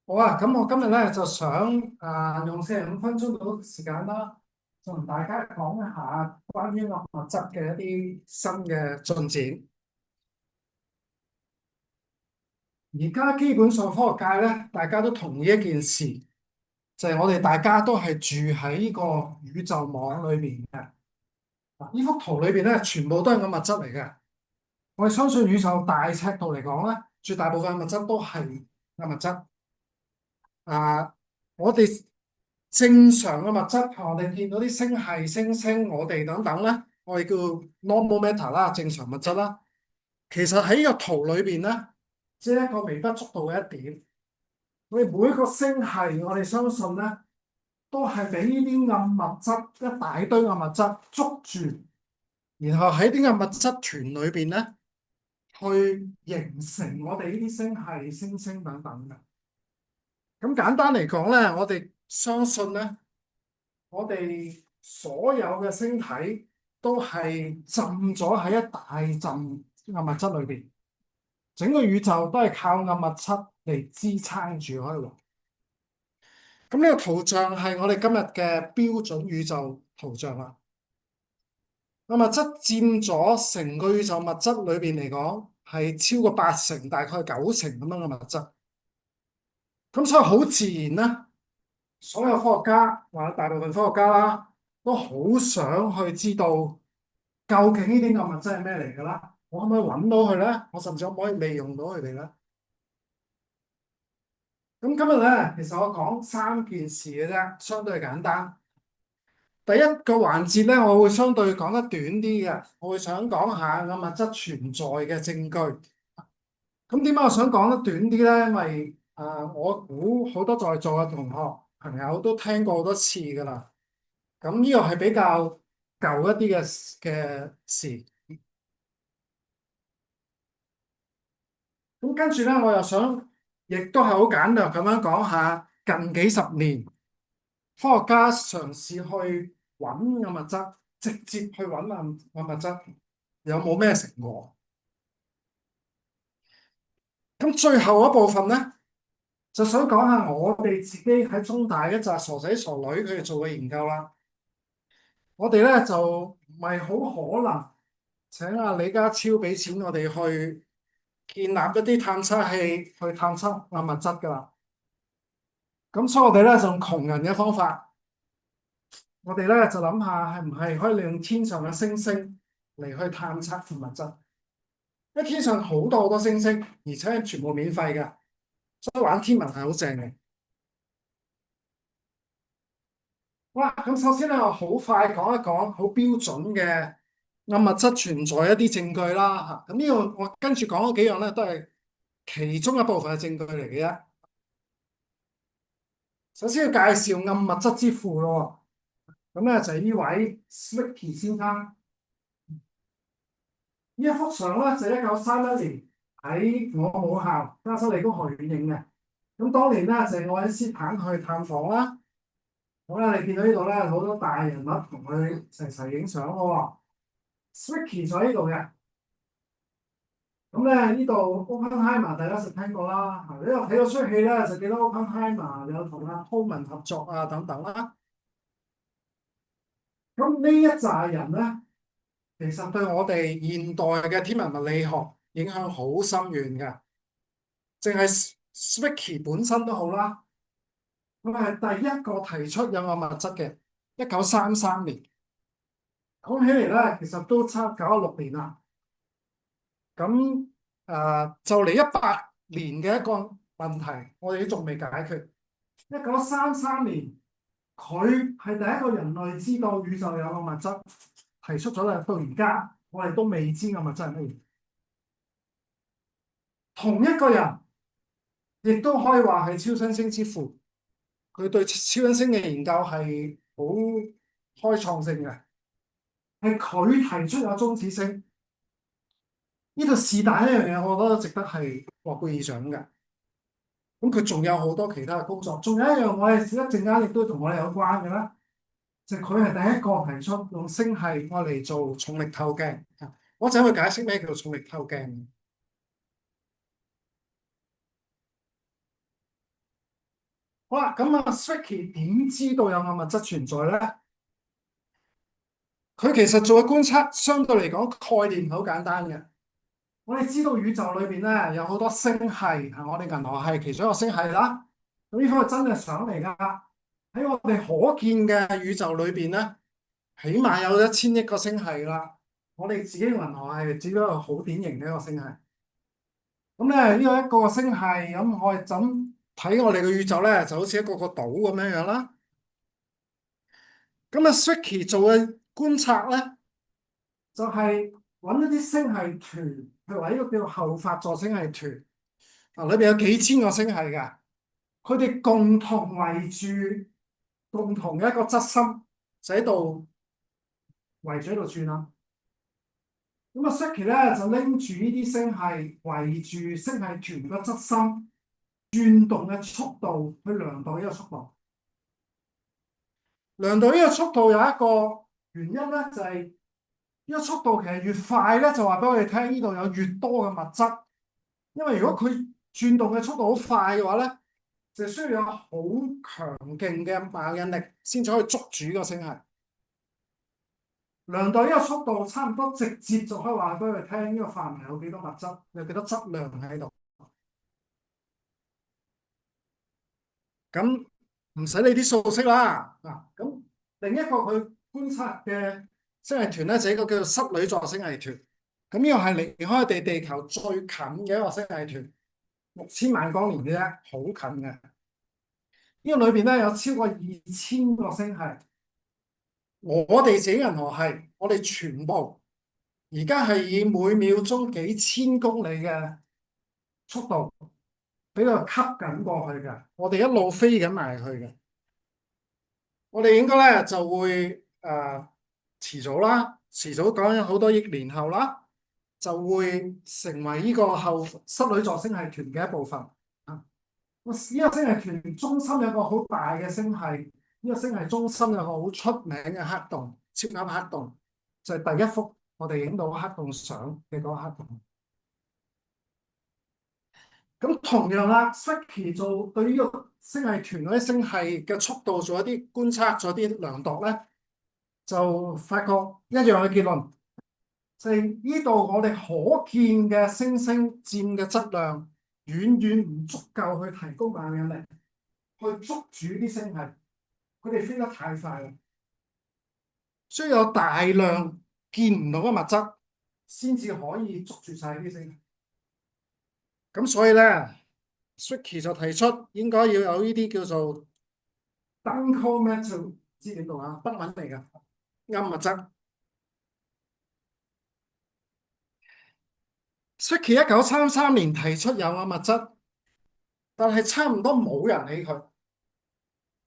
好啊，咁我今日咧就想用45分鐘到時間啦，就同大家講一下關於物質嘅一啲新嘅進展。而家基本上科學界咧，大家都同意一件事，就係我哋大家都係住喺呢個宇宙網裏邊嘅。呢幅圖裏邊咧，全部都係個物質嚟嘅。我哋相信宇宙大尺度嚟講咧，絕大部分物質都係個物質。啊，我哋正常嘅物質，我哋見到啲星系、星星、我哋等等咧，我哋叫 normal matter 啦，正常物質啦。其實喺呢個圖裏邊咧，只係一個微不足道嘅一點。我哋每一個星系，我哋相信咧，都係俾呢啲暗物質一大堆暗物質捉住，然後喺啲暗物質團裏邊咧，去形成我哋呢啲星系、星星等等嘅。咁簡單嚟講咧，我哋相信咧，我哋所有嘅星體都係浸咗喺一大浸暗物質裏邊，整個宇宙都係靠暗物質嚟支撐住開喎。咁呢個圖像係我哋今日嘅標準宇宙圖像啦。暗物質佔咗成個宇宙物質裏邊嚟講，係超過80%，大概90%咁樣嘅物質。咁所以好自然啦。所有科學家或者大部分科學家啦，都好想去知道究竟呢啲暗物質係咩嚟㗎啦？我可唔可以揾到佢咧？我甚至可唔可以利用到佢哋咧？咁今日咧，其實我講3件事嘅啫，相對簡單。第一個環節咧，我會相對講得短啲嘅，我會想講下暗物質存在嘅證據。咁點解我想講得短啲咧？因為我估好多在座嘅同學朋友都聽過好多次㗎啦。咁呢個係比較舊一啲嘅事。咁跟住咧，我又想，亦都係好簡略咁樣講下近幾十年科學家嘗試去揾暗物質，直接去揾暗物質，有冇咩成果？咁最後一部分咧，就想講下我哋自己喺中大一紮傻仔傻女佢哋做嘅研究啦。我哋咧就唔係好可能請阿李家超俾錢我哋去建立一啲探測器去探測暗物質㗎啦。咁所以我哋咧就用窮人嘅方法，我哋咧就諗下係唔係可以利用天上嘅星星嚟去探測暗物質。因為天上好多好多星星，而且全部免費嘅，所以玩天文係好正嘅。哇！咁首先咧，我好快講一講好標準嘅暗物質存在一啲證據啦。嚇，咁呢個我跟住講嗰幾樣咧，都係其中一部分嘅證據嚟嘅啫。首先要介紹暗物質之父咯。咁咧就係呢位 Zwicky 先生。呢一幅相咧就1931年喺我母校加州理工學院影嘅。咁當年咧就係愛因斯坦去探訪啦。好啦，你見到呢度咧好多大人物同佢齊影相咯。Zwicky 喺呢度嘅。咁咧呢度 Oppenheimer 大家實聽過啦。呢度睇到出戲咧就記得 Oppenheimer 有同阿 Coleman 合作啊等等啦。咁呢一紮人咧，其實對我哋現代嘅天文物理學影響好深遠㗎。淨係 Zwicky 本身都好啦，佢係第一個提出有暗物質嘅，1933年。講起嚟咧，其實都差96年啦。咁就嚟100年嘅一個問題，我哋都仲未解決。1933年，佢係第一個人類知道宇宙有個物質，提出咗啦。到而家，我哋都未知個物質係乜嘢。同一個人，亦都可以話係超新星之父。佢對超新星嘅研究係好開創性嘅，係佢提出有中子星。呢度是但一樣嘢，我覺得值得係諾貝爾獎嘅。咁佢仲有好多其他嘅工作，仲有一樣我哋一陣間亦都同我哋有關嘅啦，就係佢係第一個提出用星系愛嚟做重力透鏡。我就會解釋咩叫做重力透鏡。好啦，咁啊，Zwicky 點知道有暗物質存在咧？佢其實做嘅觀測相對嚟講概念好簡單嘅。我哋知道宇宙裏邊咧有好多星系，係我哋銀河系其中一個星系啦。咁呢個真係相嚟㗎。喺我哋可見嘅宇宙裏邊咧，起碼有1000億個星系啦。我哋自己銀河系只不過好典型嘅一個星系。咁咧呢個一個星系，咁我哋就咁睇我哋嘅宇宙咧，就好似一個個島咁樣樣啦。咁啊，Zwicky 做嘅觀察咧，就係揾一啲星系團，譬如話呢個叫後發座星系團，啊，裏邊有幾千個星系㗎，佢哋共同圍住共同嘅一個質心，就喺度圍住喺度轉啦。咁啊，Zwicky 咧就拎住呢啲星系圍住星系團個質心轉動嘅速度去量度呢個速度。量度呢個速度有一個原因咧，就係呢個速度其實越快咧，就話俾我哋聽呢度有越多嘅物質。因為如果佢轉動嘅速度好快嘅話咧，就需要有好強勁嘅萬有引力先至可以捉住呢個星系。量度呢個速度差唔多直接就可以話俾佢聽呢個範圍有幾多物質，有幾多質量喺度。咁唔使理啲數式啦。嗱，咁另一個佢觀察嘅星系團咧，就係一個叫做室女座星系團。咁呢個係離開我哋地球最近嘅一個星系團，6000萬光年嘅啫，好近嘅。呢個裏邊咧有超過2000個星系。我哋自己銀河系，我哋全部而家係以每秒鐘幾千公里嘅速度俾佢吸緊過去嘅，我哋一路飛緊埋去嘅。我哋應該咧就會遲早啦，遲早講緊好多億年後啦，就會成為呢個後室女座星系團嘅一部分。啊，呢個星系團中心有個好大嘅星系，呢個星系中心有個好出名嘅黑洞，超級黑洞，就係第一幅我哋影到黑洞相嘅嗰個黑洞。咁同樣啦，Zwicky 做對呢個星系團嗰啲星系嘅速度做一啲觀察，做一啲量度咧，就發覺一樣嘅結論，就係呢度我哋可見嘅星星佔嘅質量遠遠唔足夠去提高萬有引力去捉住啲星系，佢哋飛得太快啦，需要有大量見唔到嘅物質先至可以捉住晒啲星系。咁所以咧，Zwicky 就提出應該要有呢啲叫做 Dunkel metal，知點讀啊？德文嚟㗎，暗物質。Zwicky 1933年提出有暗物質，但係差唔多冇人理佢，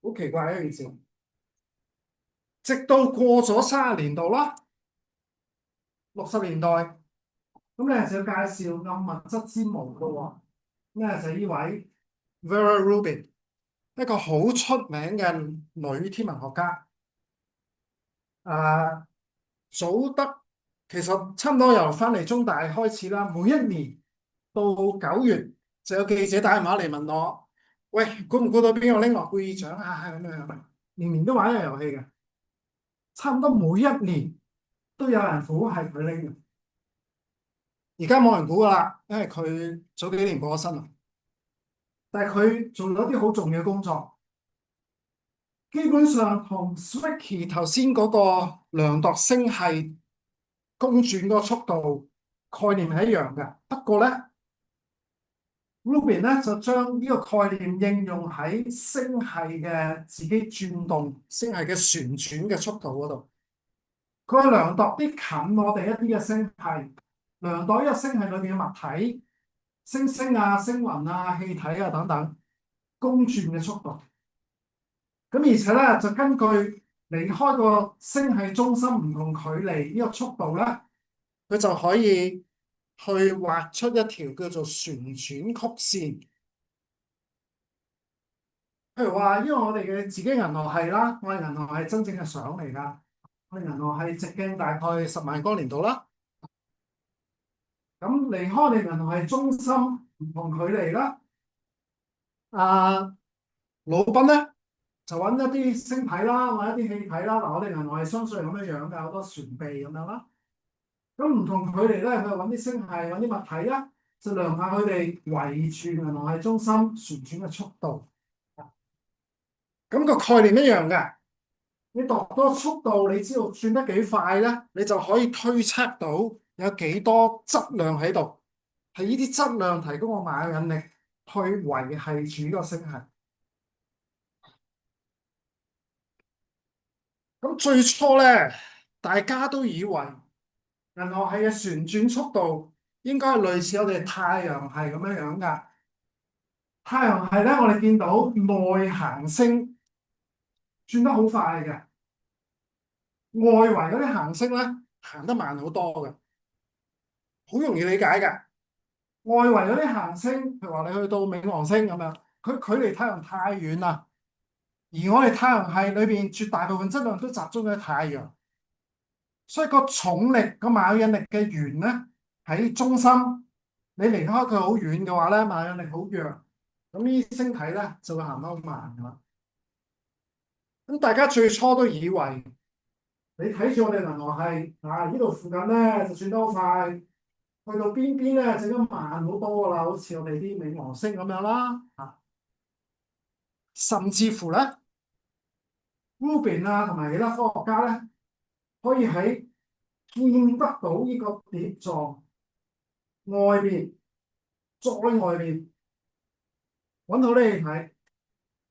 好奇怪一件事。直到過咗30年度啦，60年代，咁咧就要介紹暗物質之母咯喎，咁咧就呢位 Vera Rubin，一個好出名嘅女天文學家。啊，早得其實差唔多由翻嚟中大開始啦，每一年到9月就有記者打電話嚟問我，喂，估唔估到邊個拎諾貝爾獎啊？咁樣，年年都玩呢個遊戲嘅，差唔多每一年都有人估係佢拎嘅。而家冇人估噶啦，因為佢早幾年過咗身啦。但係佢做咗啲好重要嘅工作，基本上同 Zwicky 頭先嗰個量度星系公轉嗰個速度概念係一樣嘅。不過咧，Rubin 咧就將呢個概念應用喺星系嘅自己轉動、星系嘅旋轉嘅速度嗰度。佢量度啲近我哋一啲嘅星系，量度呢個星系裏邊嘅物體、星星啊、星雲啊、氣體啊等等公轉嘅速度。咁而且咧就根據離開個星系中心唔同距離呢個速度咧，佢就可以去畫出一條叫做旋轉曲線。譬如話，因為我哋嘅自己銀河系啦，我哋銀河系真正嘅相嚟㗎。我哋銀河系直徑大概10萬光年度啦。咁離開我哋銀河系中心唔同距離啦，魯賓咧就揾一啲星體啦，或者一啲氣體啦。嗱，我哋銀河系相信係咁樣樣嘅，好多船臂咁樣啦。咁唔同佢哋咧，佢揾啲星系，揾啲物體啦，就量下佢哋圍住銀河系中心旋轉嘅速度。咁個概念一樣嘅。你度多速度，你知道轉得幾快咧，你就可以推測到有幾多質量喺度，係呢啲質量提供個萬有引力去維繫住呢個星系。咁最初咧，大家都以為銀河系嘅旋轉速度應該係類似我哋太陽系咁樣樣噶。太陽系咧，我哋見到內行星轉得好快嘅，外圍嗰啲行星咧行得慢好多嘅，好容易理解嘅。外圍嗰啲行星，譬如話你去到冥王星咁樣，佢距離太陽太遠啦。而我哋太陽系裏邊絕大部分質量都集中喺太陽，所以個重力個萬有引力嘅源咧喺中心。你離開佢好遠嘅話咧，萬有引力好弱，咁呢啲星體咧就會行得好慢噶啦。咁大家最初都以為你睇住我哋銀河系啊，呢度附近咧就轉得好快，去到邊邊咧整得慢好多噶啦，好似我哋啲冥王星咁樣啦。甚至乎咧，Rubin 啊同埋其他科學家咧，可以喺見得到呢個碟狀外邊，再外邊揾到啲氣體，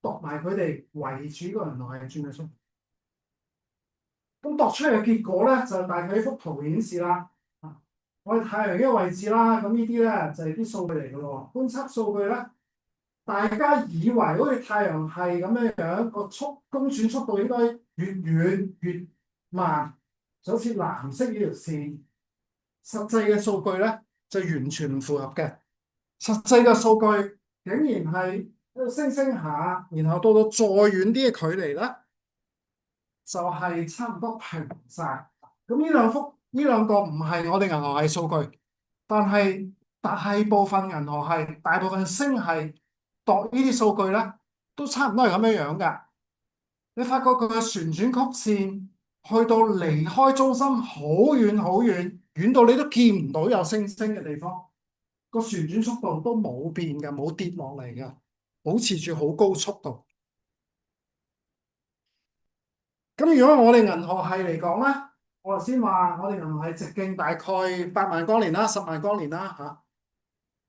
度埋佢哋圍住個銀河系轉嘅速。咁度出嚟嘅結果咧，就大概呢幅圖顯示啦。我哋太陽呢個位置啦，咁呢啲咧就係啲數據嚟嘅咯。觀測數據咧，大家以為好似太陽系咁樣樣，個公轉速度應該越遠越慢，就好似藍色呢條線。實際嘅數據咧就完全唔符合嘅。實際嘅數據竟然係喺度升升下，然後到到再遠啲嘅距離咧，就係差唔多平晒。咁呢兩個唔係我哋銀河系數據，但係大部分銀河系、大部分星系度呢啲數據咧，都差唔多係咁樣樣㗎。你發覺佢嘅旋轉曲線去到離開中心好遠好遠，遠到你都見唔到有星星嘅地方，個旋轉速度都冇變嘅，冇跌落嚟嘅，保持住好高速度。咁如果我哋銀河系嚟講咧，我頭先話我哋銀河系直徑大概8萬光年啦、10萬光年啦嚇，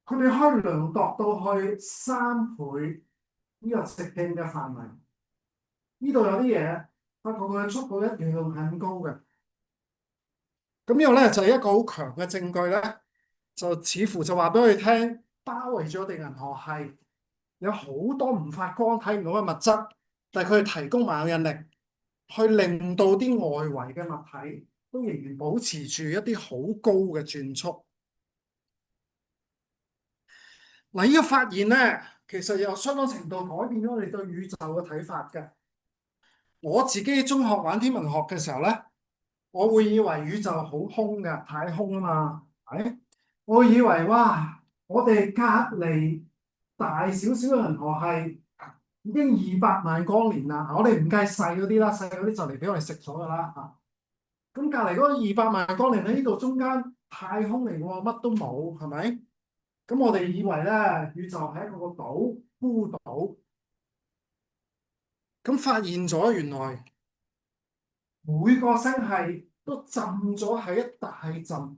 佢哋可以量度到去3倍呢個直徑嘅範圍。呢度有啲嘢，不過佢嘅速度一樣係很高嘅。咁呢個咧就係一個好強嘅證據咧，就似乎就話俾我哋聽，包圍咗我哋銀河系有好多唔發光睇唔到嘅物質，但係佢哋提供萬有引力，去令到啲外圍嘅物體都仍然保持住一啲好高嘅轉速。嗱，呢個發現咧，其實有相當程度改變咗我哋對宇宙嘅睇法嘅。我自己中學玩天文學嘅時候咧，我會以為宇宙好空嘅，太空啊嘛，係。我會以為哇，我哋隔離大少少嘅銀河系已經200萬光年啦。我哋唔計細嗰啲啦，細嗰啲就嚟俾我哋食咗㗎啦嚇。咁隔離嗰個200萬光年喺呢度中間太空嚟喎，乜都冇，係咪？咁我哋以為咧，宇宙係一個個島，孤島。咁發現咗原來每個星系都浸咗喺一大陣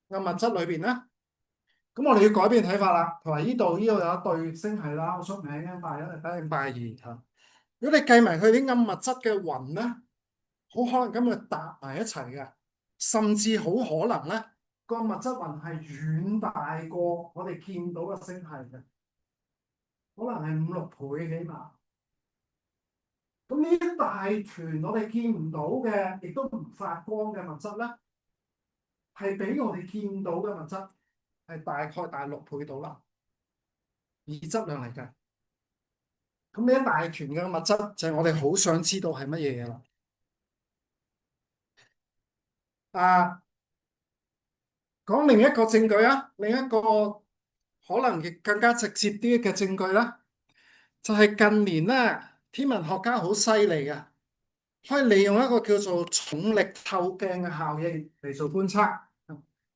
嘅物質裏邊咧。咁我哋要改變睇法啦。同埋呢度有一對星系啦，好出名嘅，拜一定拜二嚇。如果你計埋佢啲暗物質嘅雲咧，好可能咁佢搭埋一齊嘅，甚至好可能咧，個物質雲係遠大過我哋見到嘅星系嘅，可能係5、6倍起碼。咁呢一大團我哋見唔到嘅，亦都唔發光嘅物質咧，係比我哋見到嘅物質係大概大6倍到啦，以質量嚟計。咁呢一大團嘅物質就係我哋好想知道係乜嘢嘅啦。啊，講另一個證據啊，另一個可能亦更加直接啲嘅證據啦，就係近年咧，天文學家好犀利嘅，可以利用一個叫做重力透鏡嘅效應嚟做觀測。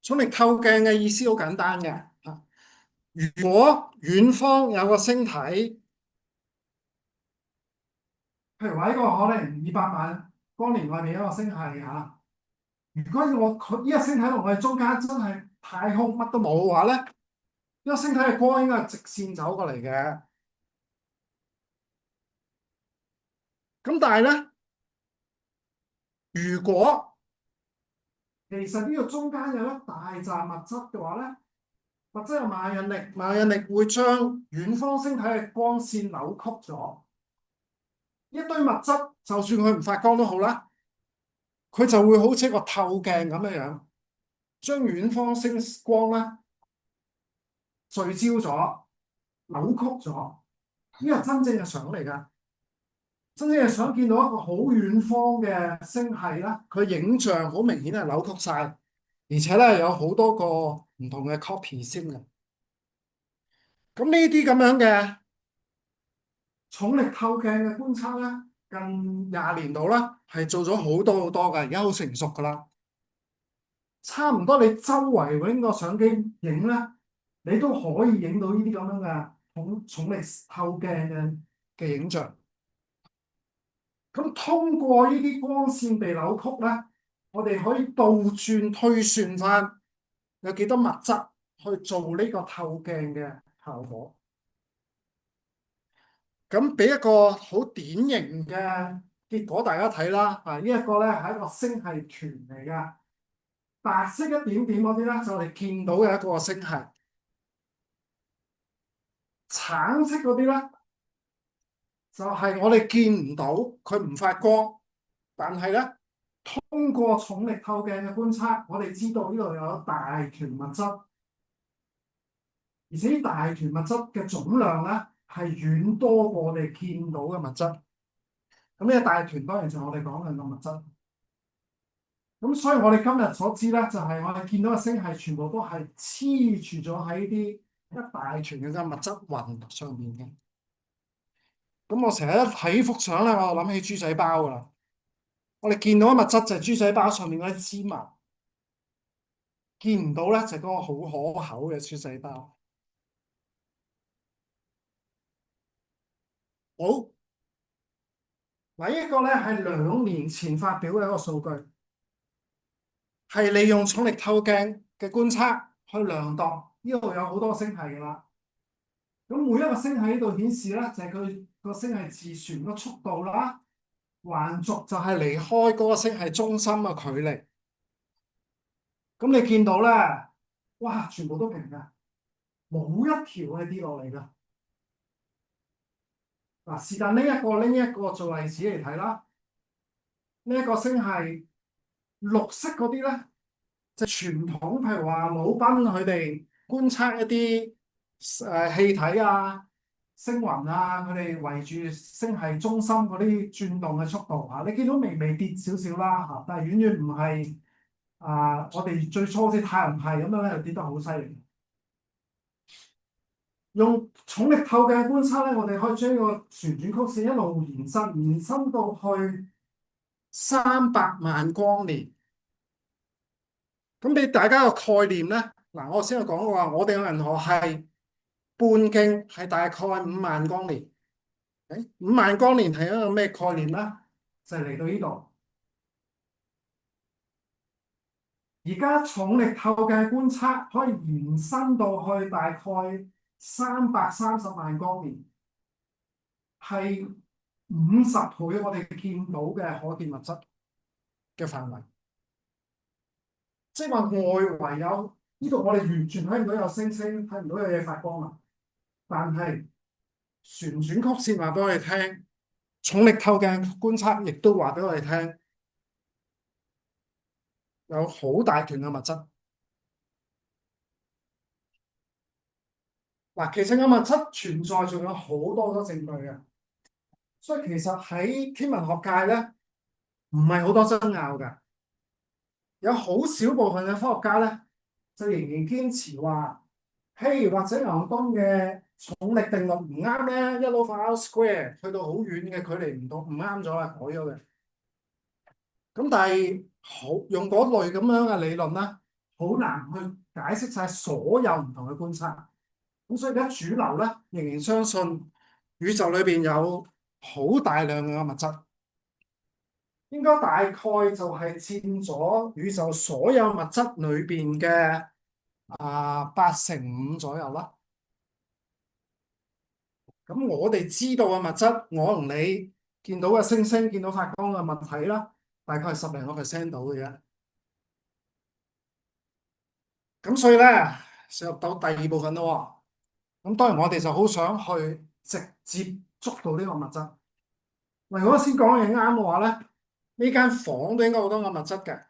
重力透鏡嘅意思好簡單嘅，如果遠方有個星體，譬如話呢個可能200萬光年外面一個星系嚇，如果佢呢個星體同我哋中間真係太空乜都冇嘅話咧，呢個星體嘅光應該係直線走過嚟嘅。咁但係咧，如果其實呢個中間有一大紮物質嘅話咧，或者有萬有引力，萬有引力會將遠方星體嘅光線扭曲咗。一堆物質，就算佢唔發光都好啦，佢就會好似一個透鏡咁樣樣，將遠方星光咧聚焦咗、扭曲咗。呢個係真正嘅相嚟㗎，真正係想見到一個好遠方嘅星系啦，佢影像好明顯係扭曲晒，而且咧有好多個唔同嘅 copy 先嘅。咁呢啲咁樣嘅重力透鏡嘅觀測咧，近20年度啦，係做咗好多好多㗎，而家好成熟㗎啦。差唔多你周圍揾個相機影咧，你都可以影到呢啲咁樣嘅重力透鏡嘅影像。咁通過呢啲光線被扭曲咧，我哋可以倒轉推算翻有幾多物質去做呢個透鏡嘅效果。咁俾一個好典型嘅結果大家睇啦。呢一個咧係一個星系團嚟㗎，白色一點點嗰啲咧就我哋見到嘅一個星系，橙色嗰啲咧就係我哋見唔到，佢唔發光，但係咧通過重力透鏡嘅觀測，我哋知道呢度有大團物質，而且呢大團物質嘅總量咧係遠多過我哋見到嘅物質。咁呢個大團當然就係我哋講緊嘅物質。咁所以我哋今日所知咧，就係我哋見到嘅星系全部都係黐住咗喺啲一大團嘅物質雲上面嘅。咁我成日一睇幅相咧，我就諗起豬仔包噶啦。我哋見到嘅物質就係豬仔包上面嗰啲芝麻，見唔到咧就係嗰個好可口嘅豬仔包。好，嗱，呢一個咧係2年前發表嘅一個數據，係利用重力透鏡嘅觀測去量度呢度有好多星系噶啦。咁每一個星系喺度顯示咧，就係佢個星系自旋個速度啦，橫軸就係離開嗰個星系中心嘅距離。咁你見到咧，哇，全部都平㗎，冇一條係跌落嚟㗎。嗱，是但拎一個做例子嚟睇啦。呢一個星系綠色嗰啲咧，就傳統，譬如話魯賓佢哋觀測一啲氣體啊、星雲啊，佢哋圍住星系中心嗰啲轉動嘅速度嚇，你見到微微跌少少啦嚇，但係遠遠唔係我哋最初好似太陽系咁樣咧，就跌得好犀利。用重力透鏡觀測咧，我哋可以將呢個旋轉曲線一路延伸到去300萬光年。咁俾大家個概念咧，嗱，我先去講過話，我哋嘅銀河系半徑係大概5萬光年。5萬光年係一個咩概念咧？就係嚟到呢度。而家重力透鏡觀測可以延伸到去大概330萬光年，係50倍我哋見到嘅可見物質嘅範圍。即係話外圍有呢度，我哋完全睇唔到有星星，睇唔到有嘢發光啊！但係旋轉曲線話俾我哋聽，重力透鏡觀測亦都話俾我哋聽，有好大團嘅物質。嗱，其實嘅物質存在仲有好多證據嘅，所以其實喺天文學界咧，唔係好多爭拗嘅。有好少部分嘅科學家咧，就仍然堅持話，譬如或者牛頓嘅重力定律唔啱咧，一 over r square 去到好遠嘅距離唔啱咗啦，改咗嘅。咁但係好用嗰類咁樣嘅理論咧，好難去解釋晒所有唔同嘅觀察。咁所以而家主流咧仍然相信宇宙裏邊有好大量嘅物質，應該大概就係佔咗宇宙所有物質裏邊嘅8成5左右啦。咁我哋知道嘅物質，我同你見到嘅星星、見到發光嘅物體啦，大概係10%到嘅啫。咁所以咧，進入到第二部分咯。咁當然我哋就好想去直接捉到呢個物質。嗱，如果先講嘢啱嘅話咧，呢間房都應該好多暗物質嘅，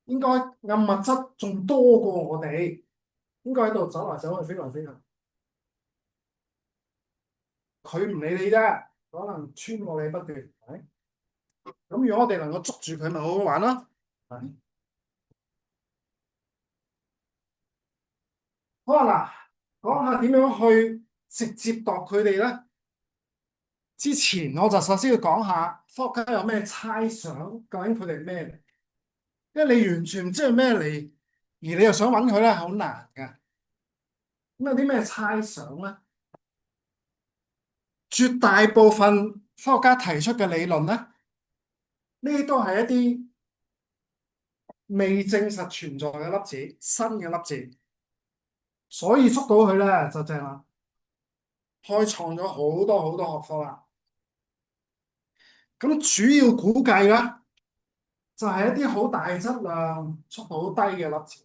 應該暗物質仲多過我哋，應該喺度走嚟走去、飛來飛去。佢唔理你啫，可能穿過你不斷。係咁，如果我哋能夠捉住佢，咪好好玩咯。係好啊，嗱，講下點樣去直接度佢哋咧？之前我就首先要講下科學家有咩猜想，究竟佢哋咩嚟？因為你完全唔知係咩嚟，而你又想揾佢咧，好難㗎。咁有啲咩猜想咧？絕大部分科學家提出嘅理論咧，呢啲都係一啲未證實存在嘅粒子，新嘅粒子，所以捉到佢咧就正啦，開創咗好多好多學科啦。咁主要估計咧，就係一啲好大質量、速度好低嘅粒子。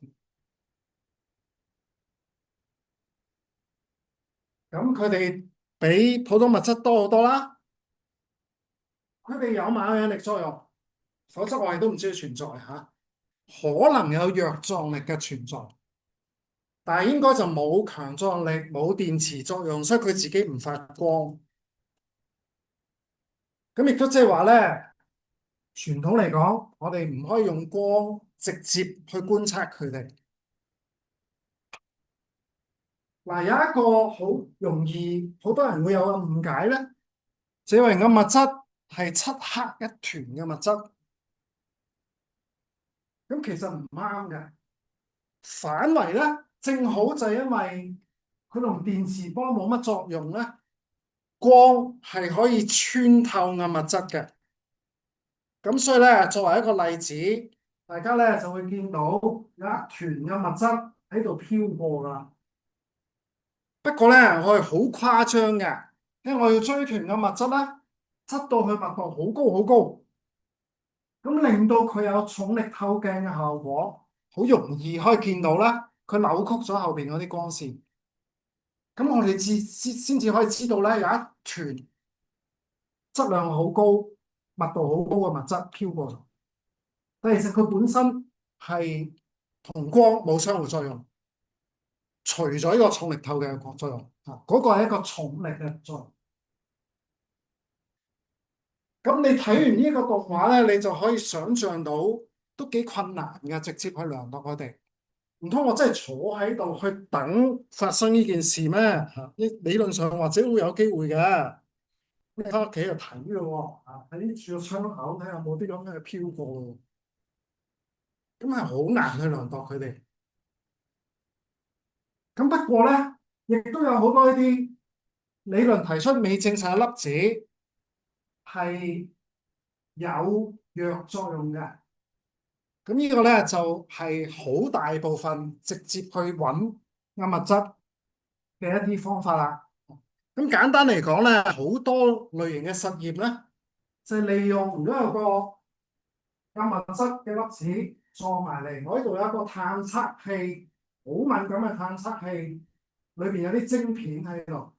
咁佢哋比普通物質多好多啦。佢哋有萬有引力作用，否則我哋都唔知佢存在嚇。可能有弱壯力嘅存在，但係應該就冇強壯力、冇電磁作用，所以佢自己唔發光。咁亦都即係話咧，傳統嚟講，我哋唔可以用光直接去觀察佢哋。嗱，有一個好容易，好多人會有個誤解咧，就係個物質係漆黑一團嘅物質。咁其實唔啱嘅，反為咧，正好就係因為佢同電磁波冇乜作用咧，光係可以穿透暗物質嘅。咁所以咧，作為一個例子，大家咧就會見到有一團嘅物質喺度飄過噶。不過咧，我係好誇張嘅，因為我要追團嘅物質咧，質到佢密度好高好高，咁令到佢有重力透鏡嘅效果，好容易可以見到啦。佢扭曲咗後邊嗰啲光線，咁我哋先至可以知道咧，有一團質量好高、密度好高嘅物質飄過咗。但其實佢本身係同光冇相互作用，除咗呢個重力透鏡嘅作用啊，嗰個係一個重力嘅作用。咁你睇完呢個動畫咧，你就可以想像到都幾困難嘅，直接去量度佢哋。唔通我真係坐喺度去等發生呢件事咩？嚇，理論上或者會有機會嘅。你喺屋企度睇嘅喎，睇住個窗口睇下有冇啲咁嘅飄過。咁係好難去量度佢哋。咁不過咧，亦都有好多呢啲理論提出未證實嘅粒子係有弱作用嘅。咁呢個咧就係好大部分直接去揾暗物質嘅一啲方法啦。咁簡單嚟講咧，好多類型嘅實驗咧，就係利用如果有個暗物質嘅粒子撞埋嚟，我呢度有一個探測器，好敏感嘅探測器，裏邊有啲晶片喺度。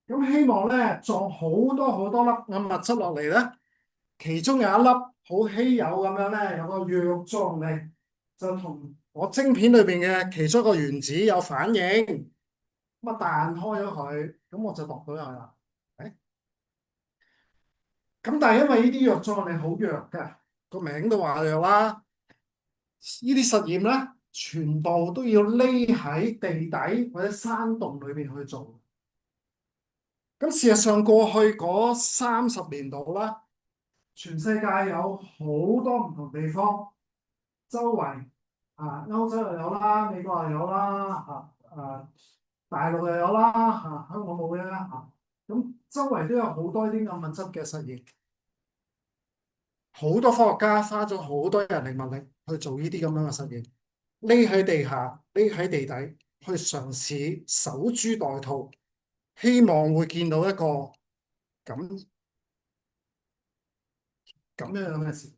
咁希望咧撞好多好多粒暗物質落嚟咧，其中有一粒好稀有咁樣咧，有個弱作用力，就同我晶片裏邊嘅其中一個原子有反應，咁啊彈開咗佢，咁我就度到佢啦。咁但係因為呢啲弱作用力好弱嘅，個名都話弱啦。呢啲實驗咧全部都要匿喺地底或者山洞裏邊去做。咁事實上過去嗰30年度啦，全世界有好多唔同地方，周圍歐洲又有啦，美國又有啦，大陸又有啦，香港冇嘅咁周圍都有好多啲暗物質嘅實驗，好多科學家花咗好多人力物力去做呢啲咁樣嘅實驗，匿喺地下，匿喺地底，去嘗試守株待兔，希望會見到一個咁咁樣樣嘅事。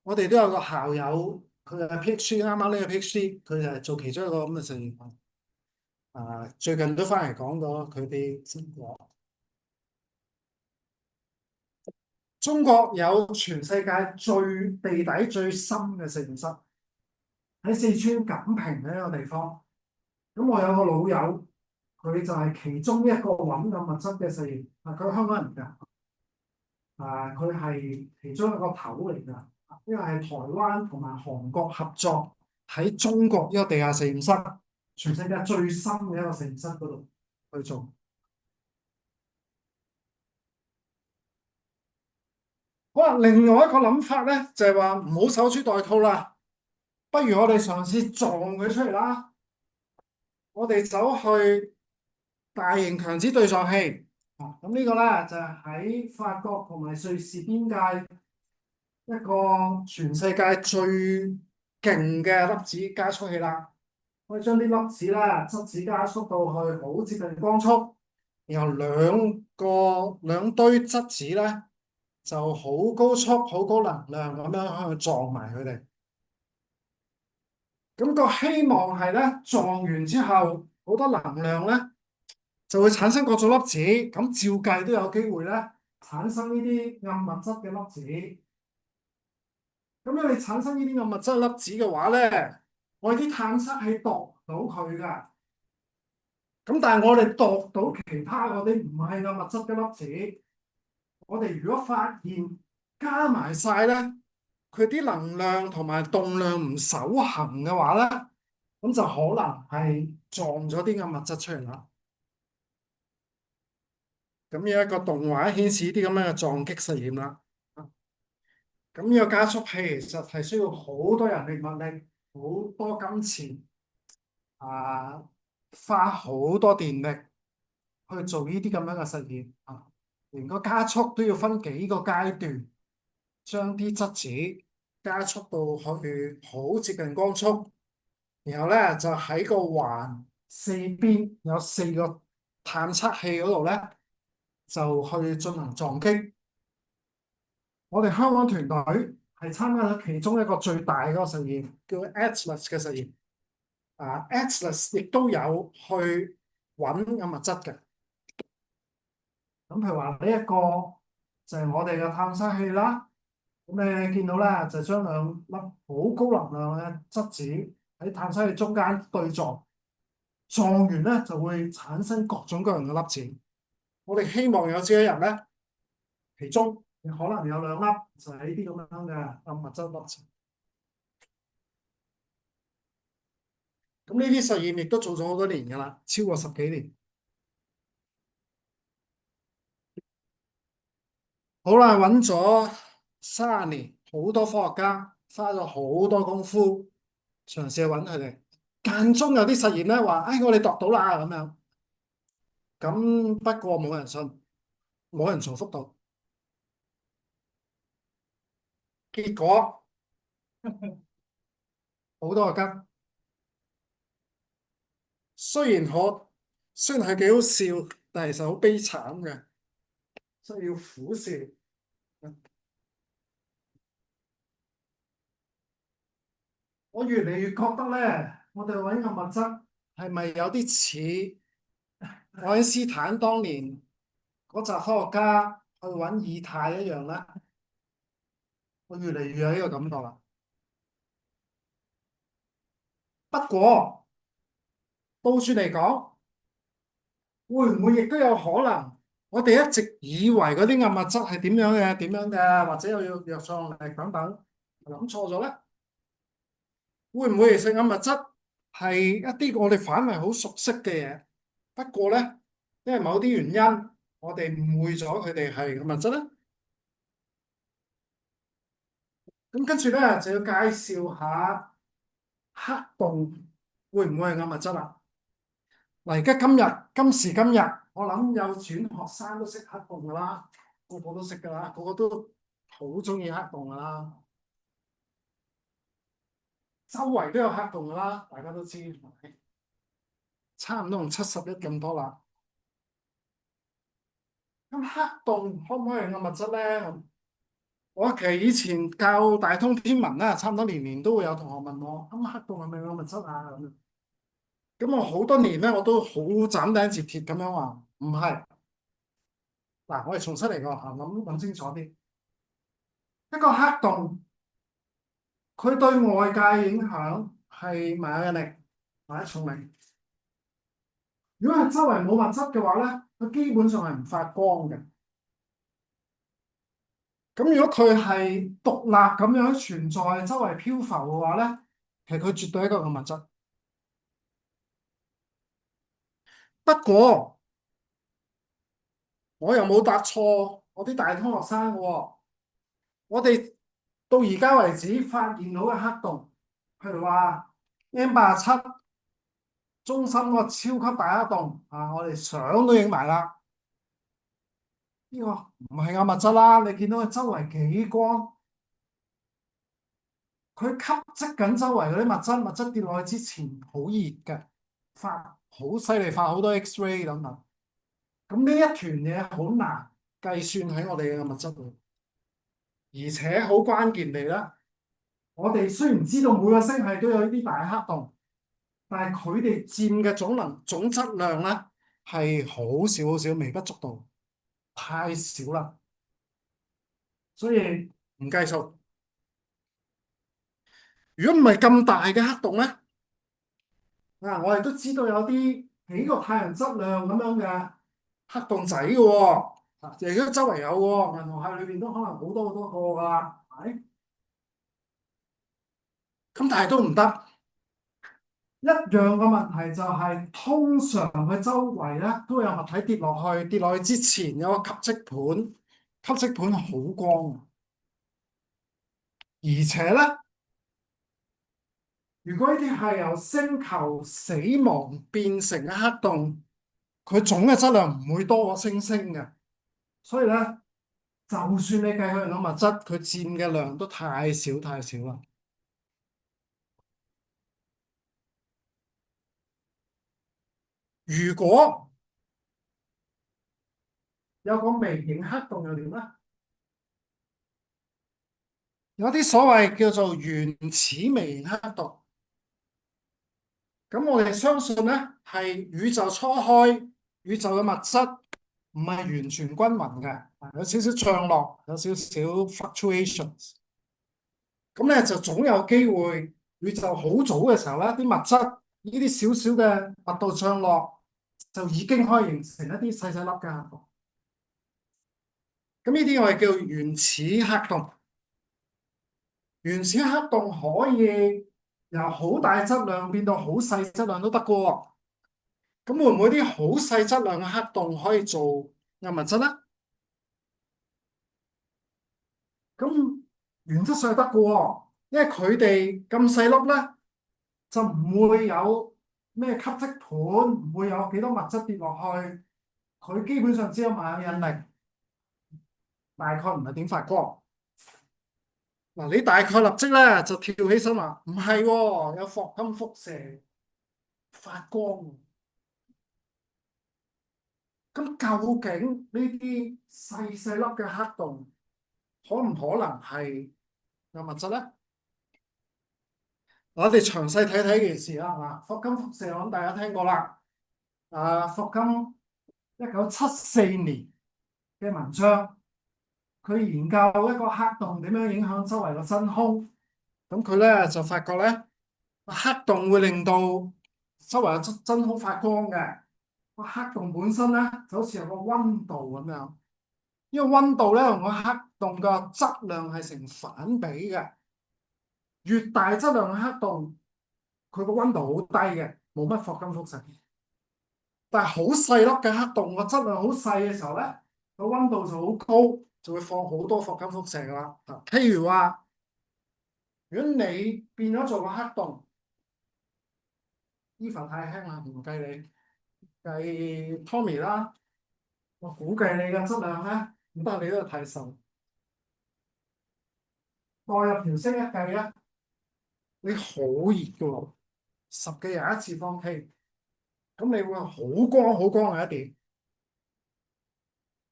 我哋都有個校友，佢係 PhD，啱啱呢個 PhD，佢就係做其中一個咁嘅實驗。最近都翻嚟講過佢哋成果。中國有全世界地底最深嘅實驗室，喺四川錦屏呢一個地方。咁我有個老友，佢就係其中一個揾暗物質嘅實驗。佢係香港人㗎。佢係其中一個頭嚟㗎。因為係台灣同埋韓國合作喺中國一個地下實驗室，全世界最深嘅一個實驗室嗰度去做。好啦，另外一個諗法咧，就係話唔好守株待兔啦，不如我哋嘗試撞佢出嚟啦。我哋走去大型強子對撞器。咁呢個咧就係喺法國同埋瑞士邊界一個全世界最勁嘅粒子加速器啦。可以將啲粒子咧質子加速到去好接近光速，然後兩堆質子咧就好高速、好高能量咁樣去撞埋佢哋。咁個希望係咧撞完之後，好多能量咧就會產生各種粒子，咁照計都有機會咧產生呢啲暗物質嘅粒子。咁樣你產生呢啲暗物質粒子嘅話咧，我哋啲探測器度到佢㗎。咁但係我哋度到其他嗰啲唔係暗物質嘅粒子，我哋如果發現加埋晒咧，佢啲能量同埋動量唔守恒嘅話咧，咁就可能係撞咗啲暗物質出嚟啦。咁有一個動畫顯示啲咁樣嘅撞擊實驗啦。咁呢個加速器其實係需要好多人力物力，好多金錢花好多電力去做呢啲咁樣嘅實驗連個加速都要分幾個階段，將啲質子加速到去好接近光速，然後咧就喺個環四邊有4個探測器嗰度咧，就去進行撞擊。我哋香港團隊係參加咗其中一個最大嗰個實驗，叫 Atlas 嘅實驗。Atlas 亦都有去揾暗物質嘅。咁譬如話呢一個就係我哋嘅探測器啦。咁你見到咧，就將兩粒好高能量嘅質子喺探測器中間對撞，撞完咧就會產生各種各樣嘅粒子。我哋希望有朝一日咧，其中可能有2粒就係呢啲咁樣嘅暗物質粒子。咁呢啲實驗亦都做咗好多年㗎啦，超過10幾年。好啦，揾咗30年，好多科學家花咗好多功夫嘗試去揾佢哋。間中有啲實驗咧話，我哋度到啦咁樣。咁不過冇人信，冇人重複到。結果好多個吉，雖然係幾好笑，但係其實好悲慘嘅，所以要苦笑。我越嚟越覺得咧，我哋揾嘅物質係咪有啲似愛因斯坦當年嗰集科學家去揾以太一樣咧？我越嚟越有呢個感覺啦。不過倒轉嚟講，會唔會亦都有可能我哋一直以為嗰啲暗物質係點樣嘅，點樣嘅，或者有藥上力等等，諗錯咗咧？會唔會其實暗物質係一啲我哋反為好熟悉嘅嘢？不過咧，因為某啲原因，我哋誤會咗佢哋係暗物質咧。咁跟住咧就要介紹下黑洞會唔會係暗物質啦？嗱，而家今時今日，我諗有轉學生都識黑洞噶啦，個個都識噶啦，個個都好中意黑洞噶啦，周圍都有黑洞噶啦，大家都知，差唔多用71咁多啦。咁黑洞可唔可以係暗物質咧？我其實以前教大通天文啦，差唔多年年都會有同學問我，咁黑洞係咪暗物質啊？咁我好多年咧，我都好斬釘截鐵咁樣話唔係。嗱，我哋重新嚟過嚇，諗清楚啲。一個黑洞，佢對外界影響係萬有引力或者重力。如果係周圍冇物質嘅話咧，佢基本上係唔發光嘅。咁如果佢係獨立咁樣存在，周圍漂浮嘅話咧，其實佢絕對係一個嘅物質。不過我又冇答錯我啲大通學生嘅喎。我哋到而家為止發現到嘅黑洞，譬如話 M87中心個超級大黑洞啊，我哋相都影埋啦。呢個唔係暗物質啦，你見到佢周圍幾光，佢吸積緊周圍嗰啲物質，物質跌落去之前好熱嘅，發好犀利，發好多 X-ray 等等。咁呢一團嘢好難計算喺我哋嘅物質度，而且好關鍵地啦，我哋雖然知道每個星系都有呢啲大黑洞，但係佢哋佔嘅總質量咧係好少好少，微不足道，太少啦，所以唔計數。如果唔係咁大嘅黑洞咧，我哋都知道有幾個太陽質量咁樣嘅黑洞仔嘅喎，亦都周圍有喎，銀河系裏邊都可能好多好多個㗎啦，係。咁但係都唔得，一樣嘅問題就係，通常佢周圍咧都有物體跌落去，跌落去之前有個吸積盤，吸積盤好光，而且咧，如果呢啲係由星球死亡變成嘅黑洞，佢總嘅質量唔會多過星星嘅，所以咧，就算你計佢嘅物質，佢佔嘅量都太少太少啦。如果有個微型黑洞又點咧？有啲所謂叫做原始微型黑洞，咁我哋相信咧係宇宙初開，宇宙嘅物質唔係完全均勻嘅，有少少漲落，有少少 fluctuations。咁咧就總有機會，宇宙好早嘅時候咧，啲物質呢啲少少嘅密度漲落，就已經可以形成一啲細細粒嘅黑洞。咁呢啲我哋叫原始黑洞。原始黑洞可以由好大質量變到好細質量都得嘅喎。咁會唔會啲好細質量嘅黑洞可以做暗物質咧？咁原則上係得嘅喎，因為佢哋咁細粒咧，就唔會有咩吸積盤，唔會有幾多物質跌落去。佢基本上只有萬有引力，大概唔係點發光。嗱，你大概立即咧就跳起身話唔係喎，有霍金輻射發光。咁究竟呢啲細細粒嘅黑洞可唔可能係有物質咧？我哋詳細睇睇件事啦，係嘛？霍金輻射我諗大家聽過啦。霍金1974年嘅文章，佢研究一個黑洞點樣影響周圍個真空。咁佢咧就發覺咧，黑洞會令到周圍嘅真空發光嘅。個黑洞本身咧就好似有個溫度咁樣，呢個溫度咧同個黑洞個質量係成反比嘅。越大質量嘅黑洞，佢個溫度好低嘅，冇乜霍金輻射。但係好細粒嘅黑洞，個質量好細嘅時候咧，個溫度就好高，就會放好多霍金輻射噶啦。譬如話，如果你變咗做個黑洞，呢份太輕啦，唔計你，計 Tommy 啦，我估計你嘅質量咧，唔得，你都係太瘦。代入調升一計咧，你好熱嘅喎，十幾廿一次方 K，咁你會好光好光嘅一點，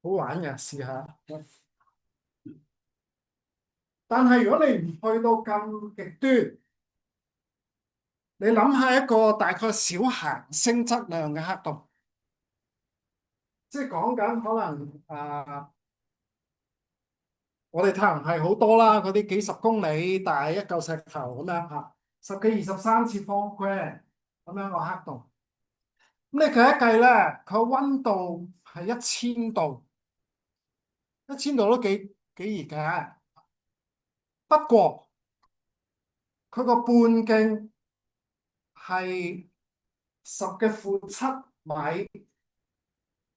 好玩嘅，試下。但係如果你唔去到咁極端，你諗下一個大概小行星質量嘅黑洞，即係講緊可能我哋太陽系好多啦，嗰啲幾十公里大一嚿石頭咁樣嚇，十幾二十三次方 gram 咁樣個黑洞。咁你計一計咧，佢溫度係1000度，1000度都幾熱嘅。不過佢個半徑係10⁻⁷米，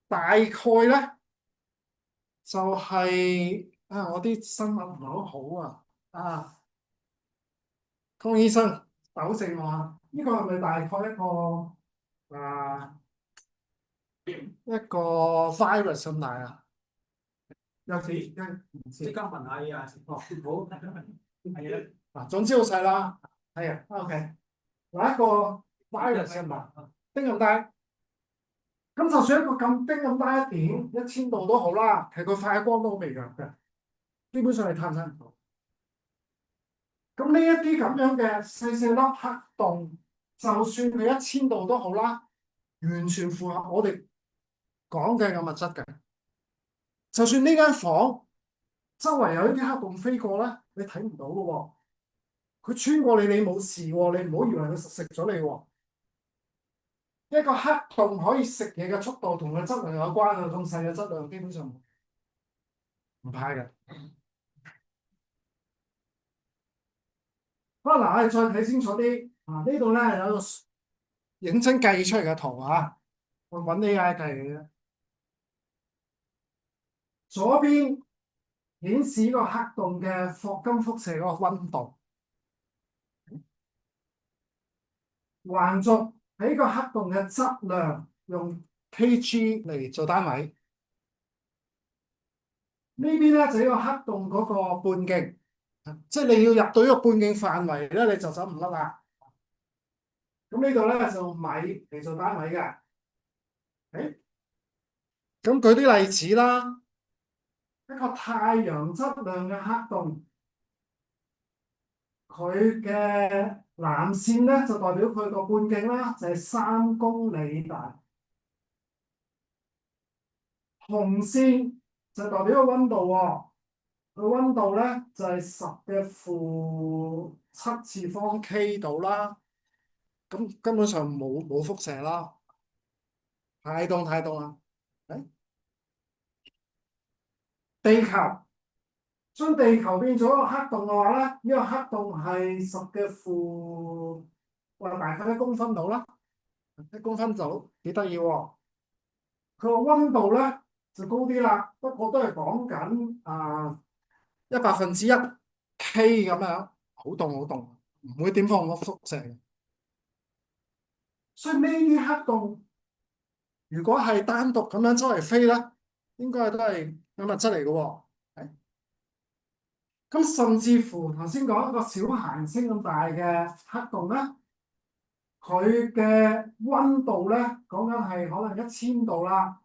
大概咧就係、我啲生物唔係好好湯醫生糾正我啊，呢個係咪大概啊一個 virus 咁大啊？有時即刻問下你啊，情況好係啊，總之好細啦，係啊，OK，嗱一個 virus 咁大，丁咁大，咁就算一個咁丁咁大一點，1000度都好啦，其實佢快光都好微弱嘅，基本上係探測唔到。咁呢一啲咁樣嘅細細粒黑洞，就算佢1000度都好啦，完全符合我哋講嘅物質嘅。就算呢間房周圍有一啲黑洞飛過咧，你睇唔到嘅喎。佢穿過你，你冇事喎，你唔好以為佢食咗你喎。一個黑洞可以食嘢嘅速度同佢質量有關啊，咁細嘅質量基本上唔怕嘅。好啦，嗱，我哋再睇清楚啲呢度咧有個認真計出嚟嘅圖啊，我揾 AI 計嘅。左邊顯示個黑洞嘅霍金輻射嗰個溫度，橫軸喺個黑洞嘅質量，用 kg 嚟做單位。呢邊咧就係個黑洞嗰個半徑，即係你要入到呢個半徑範圍咧，你就走唔甩啦。咁呢度咧就米嚟做單位嘅。誒，咁舉啲例子啦，一個太陽質量嘅黑洞，佢嘅藍線咧就代表佢個半徑啦，就係3公里大。紅線就代表個溫度喎，個溫度咧就係10⁻⁷次方 K 度啦。咁根本上冇輻射啦，太凍啦。地球將地球變咗個黑洞嘅話咧，呢個黑洞係大概1公分度啦，1公分度幾得意喎。佢個溫度咧就高啲啦，不過都係講緊1/100K 咁樣，好凍，唔會點放個輻射。所以呢啲黑洞如果係單獨咁樣周圍飛咧，應該都係有物質嚟嘅喎。咁甚至乎頭先講一個小行星咁大嘅黑洞咧，佢嘅溫度咧講緊係可能1000度啦。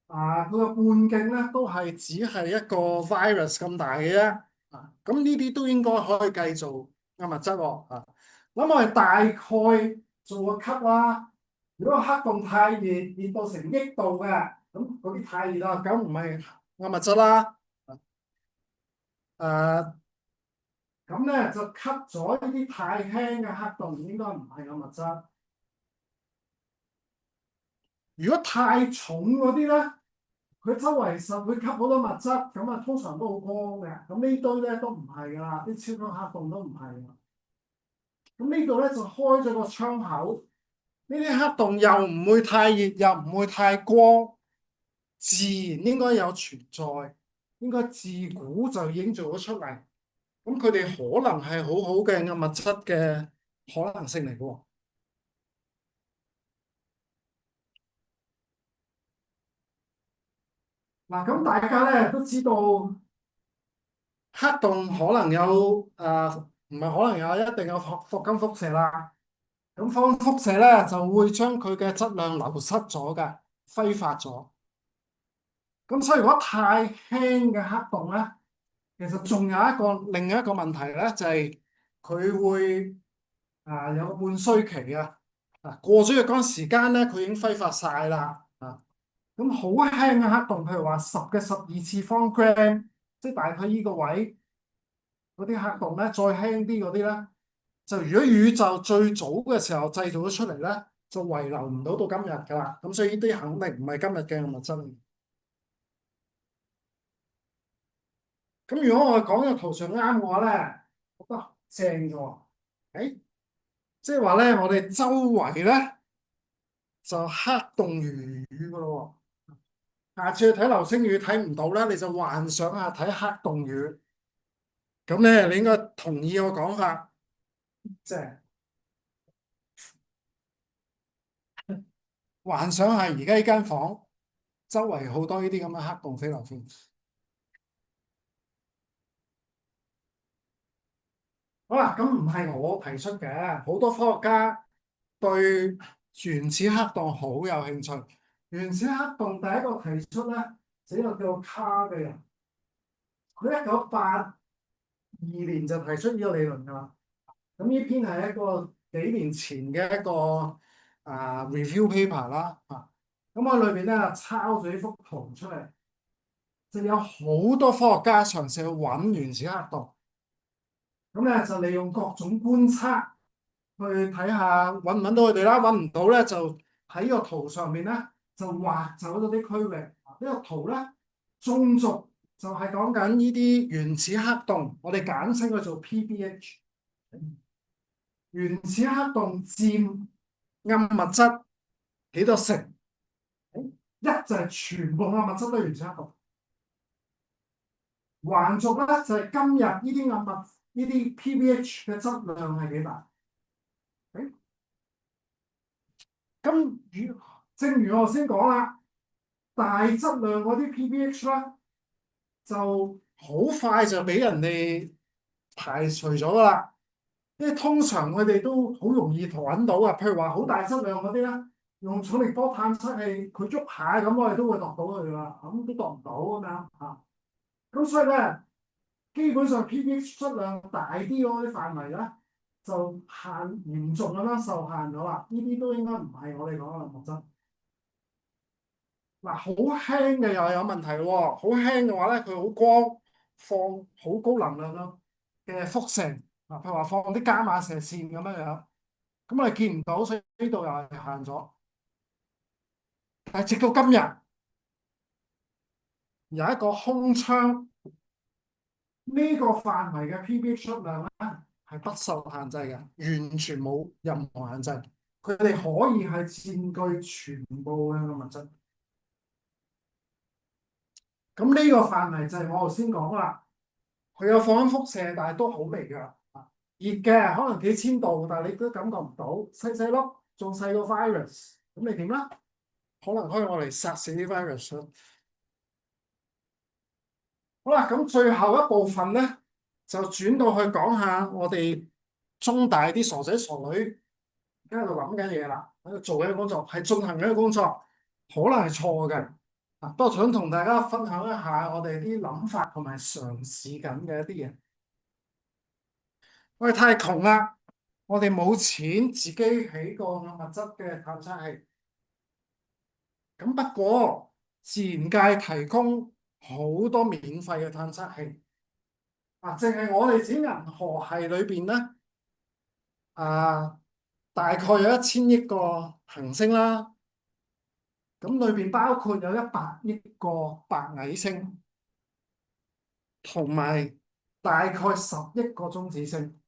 佢個半徑咧都係只係一個 virus 咁大嘅啫。咁呢啲都應該可以計做嘅物質喎。咁我哋大概做個級啦。如果黑洞太熱，熱到成億度嘅，咁嗰啲太熱啦，咁唔係嘅物質啦。咁咧就 cut 咗呢啲太輕嘅黑洞，應該唔係嘅物質。如果太重嗰啲咧，佢周圍實會吸好多物質，咁啊通常都好光嘅。咁呢堆咧都唔係㗎啦，啲超級黑洞都唔係。咁呢度咧就開咗個窗口，呢啲黑洞又唔會太熱，又唔會太光，自然應該有存在，應該自古就已經做咗出嚟。咁佢哋可能係好好嘅暗物質嘅可能性嚟嘅喎。嗱，咁大家咧都知道黑洞可能有唔係可能有，一定有霍金輻射啦。咁霍金輻射咧就會將佢嘅質量流失咗嘅，揮發咗。咁所以如果太輕嘅黑洞咧，其實仲有另一個問題咧，就係佢會有個半衰期啊。過咗若干時間咧，佢已經揮發晒啦。咁好輕嘅黑洞，譬如話10^12次方 gram，即係大概呢個位嗰啲黑洞咧，再輕啲嗰啲咧，就如果宇宙最早嘅時候製造咗出嚟咧，就遺留唔到到今日㗎啦。咁所以呢啲肯定唔係今日嘅物質。咁如果我哋講嘅圖上啱嘅話咧，覺得正嘅喎。誒，即係話咧，我哋周圍咧就黑洞如雨嘅咯喎。下次去睇流星雨睇唔到咧，你就幻想下睇黑洞雨。咁咧，你應該同意我講法，即係幻想下而家呢間房周圍好多呢啲咁嘅黑洞飛流飛。好啦，咁唔係我提出嘅，好多科學家對原始黑洞好有興趣。原始黑洞第一個提出咧，就呢個叫卡嘅人，佢1982年就提出呢個理論㗎啦。咁呢篇係一個幾年前嘅一個review paper 啦。咁我裏邊咧抄咗呢幅圖出嚟，就有好多科學家嘗試去揾原始黑洞。咁咧就利用各種觀測去睇下揾唔揾到佢哋啦，揾唔到咧就喺個圖上面咧就劃走咗啲區域。呢個圖咧中軸就係講緊呢啲原始黑洞，我哋簡稱佢做 PBH。原始黑洞佔暗物質幾多成？一就係全部暗物質都係原始黑洞。橫軸咧就係今日呢啲暗物呢啲 PBH 嘅質量係幾大？咁正如我先講啦，大質量嗰啲 PBH 咧就好快就俾人哋排除咗噶啦，因為通常佢哋都好容易揾到啊。譬如話好大質量嗰啲咧，用重力波探測器佢捉下咁，我哋都會度到佢噶啦，咁都度唔到咁樣嚇。咁所以咧，基本上 PBH 質量大啲嗰啲範圍咧，就嚴重咁樣受限咗啦。呢啲都應該唔係我哋講嘅物質。嗱，好輕嘅又係有問題喎。好輕嘅話咧，佢好光，放好高能量咯嘅輻射。譬如話放啲伽馬射線咁樣樣，咁我哋見唔到，所以呢度又係限咗。但係直到今日有一個空窗，呢個範圍嘅 PBH 質量咧係不受限制嘅，完全冇任何限制。佢哋可以係佔據全部嘅物質。咁呢個範圍就係我頭先講啦，佢有放緊輻射，但係都好微㗎。熱嘅可能幾千度，但係你都感覺唔到，細細粒，仲細過 virus，咁你點啦？可能可以我嚟殺死啲 virus 咯。好啦，咁最後一部分咧，就轉到去講下我哋中大啲傻仔傻女而家喺度諗緊嘢啦，喺度做緊嘅工作，係進行緊嘅工作，可能係錯嘅。不過想同大家分享一下我哋啲諗法同埋嘗試緊嘅一啲嘢。我哋太窮啦，我哋冇錢自己起個暗物質嘅探測器。咁不過自然界提供好多免費嘅探測器。淨係我哋自己銀河系裏邊咧，大概有1000億個行星啦。咁裏邊包括有100億個白矮星，同埋大概10億個中子星。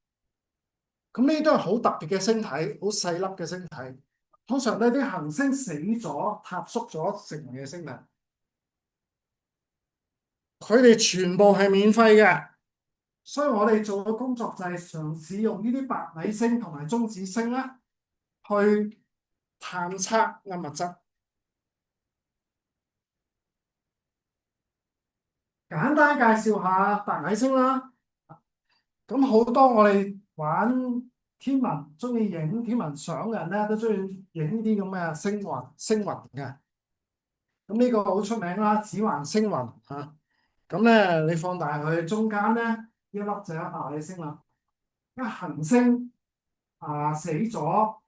咁呢啲都係好特別嘅星體，好細粒嘅星體。通常呢啲行星死咗、塌縮咗成為嘅星體，佢哋全部係免費嘅。所以我哋做嘅工作就係嘗試用呢啲白矮星同埋中子星咧，去探測暗物質。簡單介紹下白矮星啦。咁好多我哋玩天文、中意影天文相嘅人咧，都中意影啲咁嘅星雲嘅。咁呢個好出名啦，子環星雲嚇。咁咧，你放大佢中間咧，一粒就係白矮星啦。一行星死咗，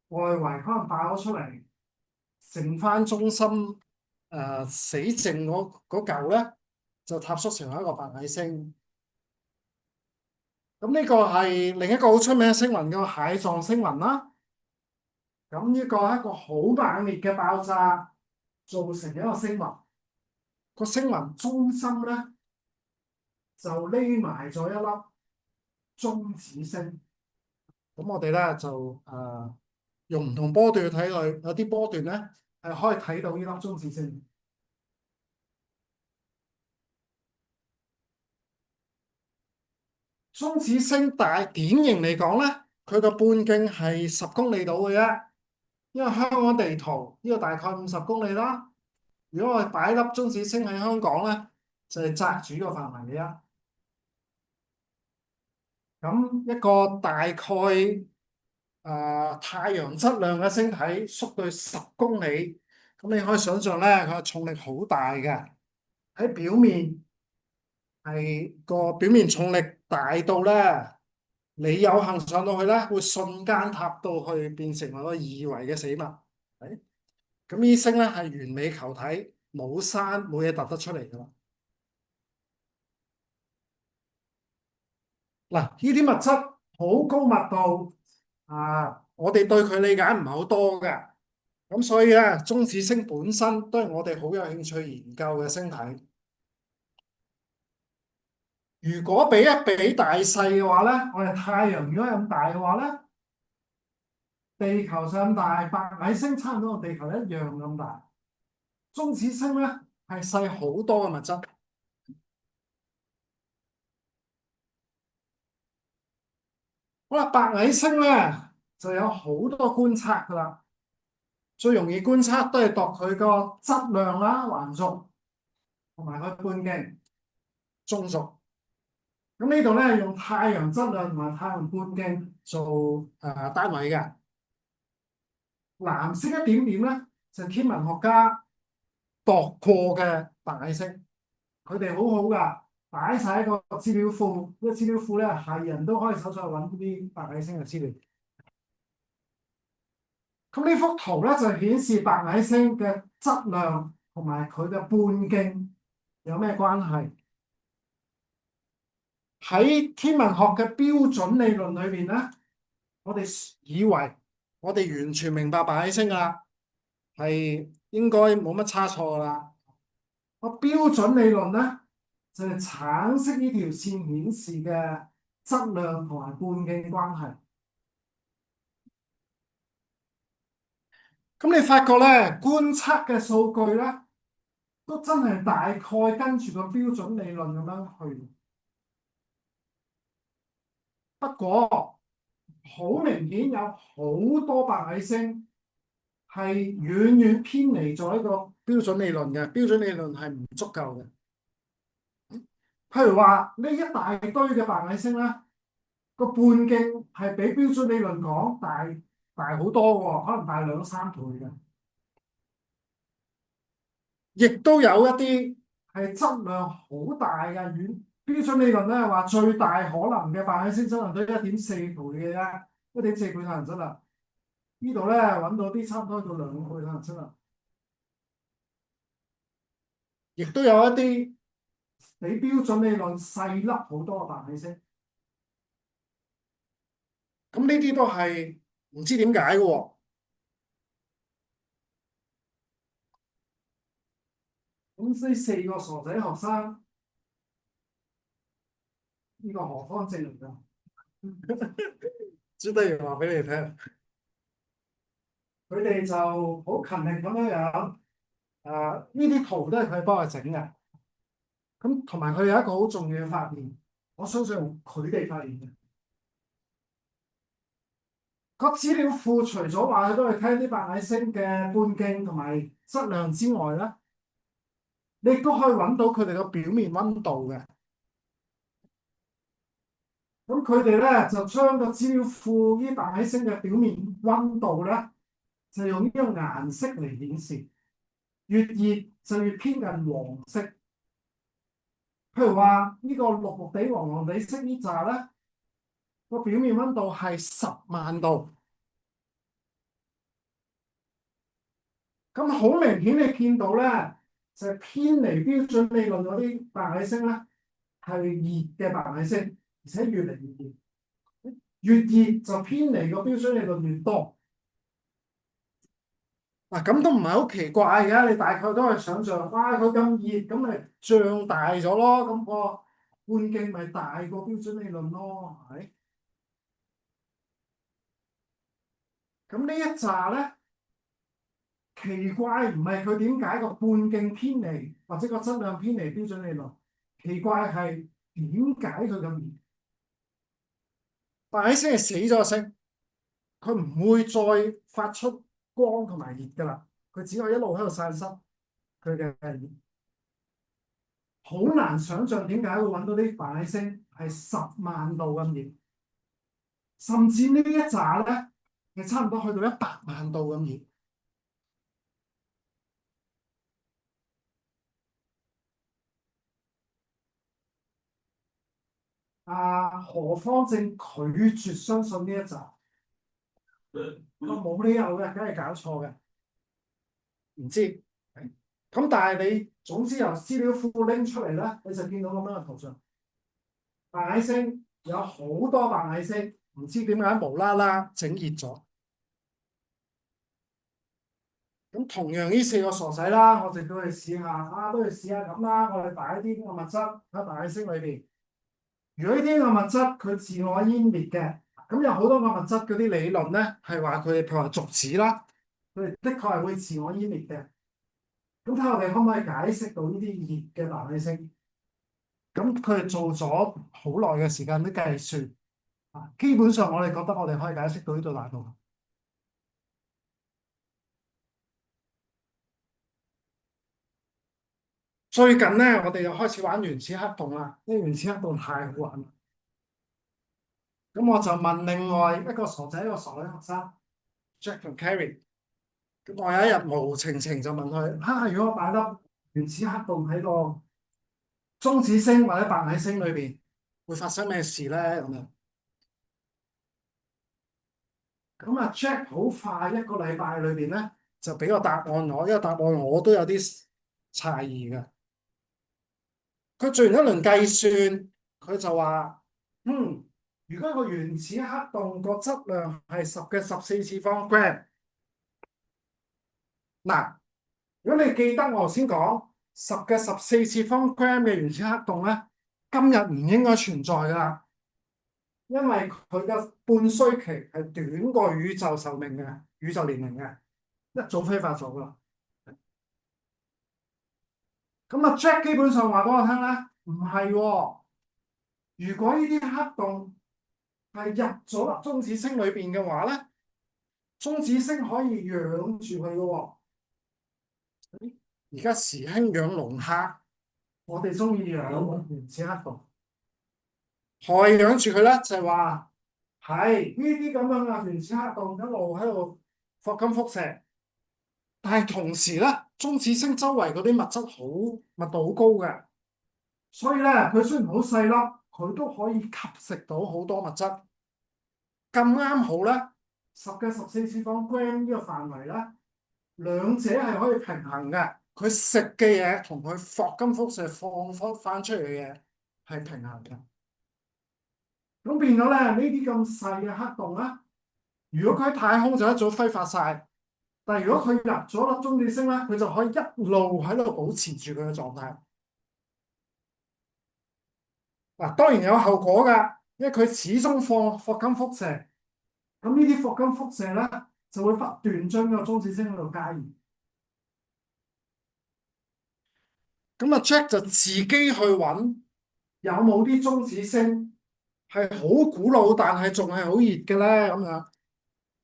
外圍可能爆咗出嚟，剩翻中心死剩嗰嚿咧，就塌縮成為一個白矮星。咁呢個係另一個好出名嘅星雲，叫蟹狀星雲啦。咁呢個係一個好猛烈嘅爆炸造成嘅一個星雲。個星雲中心咧就匿埋咗一粒中子星。咁我哋咧就用唔同波段去睇佢，有啲波段咧係可以睇到呢粒中子星。中子星大典型嚟講咧，佢個半徑係10公里到嘅啫。因為香港地圖呢個大概50公里啦。如果我哋擺粒中子星喺香港咧，就係窄住呢個範圍嘅啫。咁一個大概太陽質量嘅星體縮到10公里，咁你可以想象咧，佢嘅重力好大嘅。喺表面係個表面重力大到咧，你有幸上到去咧，會瞬間塌到去變成個二維嘅死物。咁呢星咧係完美球體，冇山冇嘢突得出嚟噶啦。嗱，呢啲物質好高密度我哋對佢理解唔係好多嘅。咁所以咧，中子星本身都係我哋好有興趣研究嘅星體。如果比一比大細嘅話咧，我哋太陽如果咁大嘅話咧，地球上咁大，白矮星差唔多同地球一樣咁大。中子星咧係細好多嘅物質。好啦，白矮星咧就有好多觀測噶啦。最容易觀測都係度佢個質量啦、橫軸同埋佢半徑、縱軸。咁呢度咧用太陽質量同埋太陽半徑做單位嘅。藍色一點點咧就係天文學家度過嘅白矮星，佢哋好好噶，擺晒喺個資料庫。呢個資料庫咧係人都可以搜出去揾啲白矮星嘅資料。咁呢幅圖咧就顯示白矮星嘅質量同埋佢嘅半徑有咩關係？喺天文學嘅標準理論裏邊咧，我哋以為我哋完全明白白矮星啦，係應該冇乜差錯噶啦。個標準理論咧就係橙色呢條線顯示嘅質量同埋半徑關係。咁你發覺咧，觀測嘅數據咧，都真係大概跟住個標準理論咁樣去。不過好明顯有好多白矮星係遠遠偏離咗呢個標準理論嘅，標準理論係唔足夠嘅。譬如話呢一大堆嘅白矮星咧，個半徑係比標準理論講大好多喎，可能大2、3倍嘅。亦都有一啲係質量好大嘅，標準理論咧話最大可能嘅白矮星質量都1.4倍嘅啫，1.4倍太陽質量。呢度咧揾到啲差唔多到2倍太陽質量。亦都有一啲比標準理論細粒好多嘅白矮星。咁呢啲都係唔知點解嘅喎。咁呢四個傻仔學生，呢個何方證明㗎？朱德陽話俾你聽，佢哋就好勤力咁樣樣。呢啲圖都係佢幫我整嘅。咁同埋佢有一個好重要嘅發現，我相信佢哋發現嘅。個資料庫除咗話佢都係睇啲白矮星嘅半徑同埋質量之外咧，你亦都可以揾到佢哋個表面溫度嘅。咁佢哋咧就將個資料庫啲白矮星嘅表面溫度咧，就用呢個顏色嚟顯示，越熱就越偏近黃色。譬如話呢個綠綠地黃黃地色呢扎咧，個表面溫度係10萬度。咁好明顯你見到咧，就係偏離標準理論嗰啲白矮星咧，係熱嘅白矮星，而且越嚟越熱。越熱就偏離個標準理論越多。嗱，咁都唔係好奇怪嘅，你大概都係想象，哇，佢咁熱，咁咪脹大咗咯，咁個半徑咪大過標準理論咯，係咪？咁呢一紮咧，奇怪唔係佢點解個半徑偏離或者個質量偏離標準理論，奇怪係點解佢咁熱？白矮星係死咗個星，佢唔會再發出光同埋熱噶啦，佢只可以一路喺度散失佢嘅熱。好難想象點解會揾到啲白矮星係10萬度咁熱，甚至呢一紮咧係差唔多去到100萬度咁熱。何方正拒絕相信呢一紮，我冇理由嘅，梗係搞錯嘅，唔知。咁但係你總之由資料庫拎出嚟咧，你就見到咁樣嘅圖像，白矮星有好多白矮星，唔知點解無啦啦整熱咗。咁同樣呢四個傻仔啦，我哋都去試下，都去試下咁啦。我哋擺啲咁嘅物質喺白矮星裏邊。如果呢啲咁嘅物質佢自我湮滅嘅，咁有好多個物質嗰啲理論咧，係話佢哋譬如話質子啦，佢哋的確係會自我湮滅嘅。咁睇下我哋可唔可以解釋到呢啲熱嘅白矮星？咁佢哋做咗好耐嘅時間啲計算，基本上我哋覺得我哋可以解釋到呢度大部分。最近咧，我哋又開始玩原始黑洞啦。呢原始黑洞太好玩啦。咁我就問另外一個傻仔，一個傻嘅學生 Jack 同 Carrie。咁我有一日無情情就問佢：如果我擺粒原始黑洞喺個中子星或者白矮星裏邊，會發生咩事咧？咁樣。咁啊，Jack 好快一個禮拜裏邊咧，就俾個答案我。呢個答案我都有啲詫異嘅。佢做完一輪計算，佢就話：如果個原始黑洞個質量係10^14次方 gram，嗱，如果你記得我頭先講10^14次方 gram 嘅原始黑洞咧，今日唔應該存在噶啦，因為佢嘅半衰期係短過宇宙壽命嘅，宇宙年齡嘅，一早揮發咗啦。咁啊，Jack 基本上話俾我聽咧，唔係喎。如果呢啲黑洞係入咗粒中子星裏邊嘅話咧，中子星可以養住佢嘅喎。而家時興養龍蝦，我哋中意養原始黑洞。何謂養住佢咧？就係話係呢啲咁樣嘅原始黑洞一路喺度霍金輻射，但係同時咧，中子星周圍嗰啲物質好密度好高嘅，所以咧佢雖然好細粒，佢都可以吸食到好多物質。咁啱好咧，10^14次方 gram 呢個範圍咧，兩者係可以平衡嘅。佢食嘅嘢同佢霍金輻射放翻出嚟嘅嘢係平衡嘅。咁變咗咧，呢啲咁細嘅黑洞咧，如果佢喺太空就一早揮發晒。第但係如果佢入咗粒中子星咧，佢就可以一路喺度保持住佢嘅狀態。嗱，當然有後果㗎，因為佢始終放霍金輻射，咁呢啲霍金輻射咧就會不斷將個中子星喺度加熱。咁啊，Jack 就自己去揾有冇啲中子星係好古老，但係仲係好熱嘅咧，咁樣。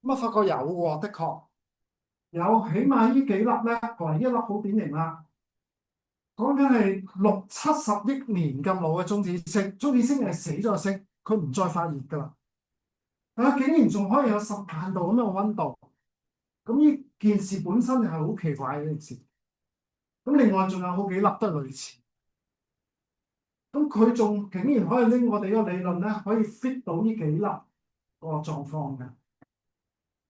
咁啊，發覺有喎，的確有，起碼呢幾粒咧，同埋一粒好典型啦。講緊係60-70億年咁老嘅中子星，中子星係死咗星，佢唔再發熱㗎啦。但係竟然仲可以有10萬度咁樣嘅溫度，咁呢件事本身係好奇怪嘅一件事。咁另外仲有好幾粒都係類似，咁佢仲竟然可以拎我哋個理論咧，可以 fit 到呢幾粒個狀況嘅。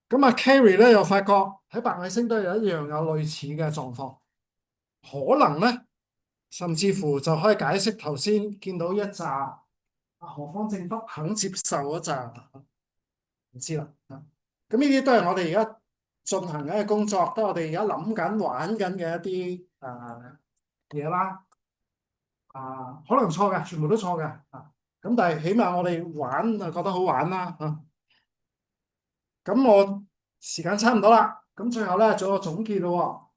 咁啊，Carrie 咧又發覺喺白矮星都有一樣有類似嘅狀況，可能咧甚至乎就可以解釋頭先見到一紮何方正德肯接受嗰紮，唔知啦。咁呢啲都係我哋而家進行緊嘅工作，都係我哋而家諗緊玩緊嘅一啲嘢啦。可能錯嘅，全部都錯嘅咁但係起碼我哋玩啊覺得好玩啦咁我時間差唔多啦，咁最後咧做個總結咯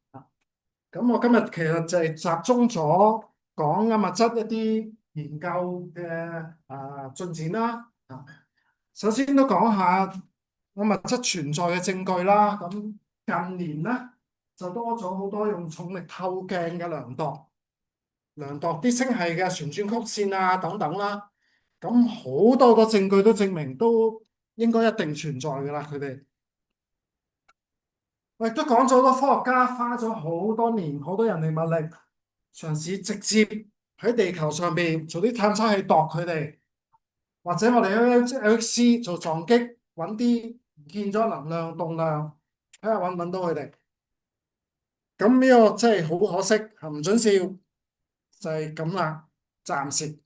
咁我今日其實就係集中咗講物質一啲研究嘅進展啦首先都講下物質存在嘅證據啦。咁近年咧就多咗好多用重力透鏡嘅量度啲星系嘅旋轉曲線等等啦。咁好多個證據都證明都應該一定存在㗎啦，佢哋。我亦都講咗好多科學家花咗好多年、好多人力物力，嘗試直接喺地球上邊做啲探測器度佢哋，或者我哋 LHC 做撞擊，揾啲唔見咗能量、動量，睇下揾唔揾到佢哋。咁呢個真係好可惜，唔准笑，就係咁啦，暫時。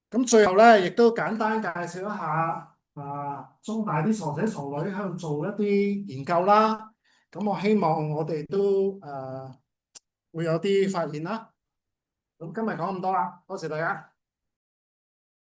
咁最後咧，亦都簡單介紹一下中大啲傻仔傻女喺度做一啲研究啦。咁我希望我哋都會有啲發現啦。咁今日講咁多啦，多謝大家。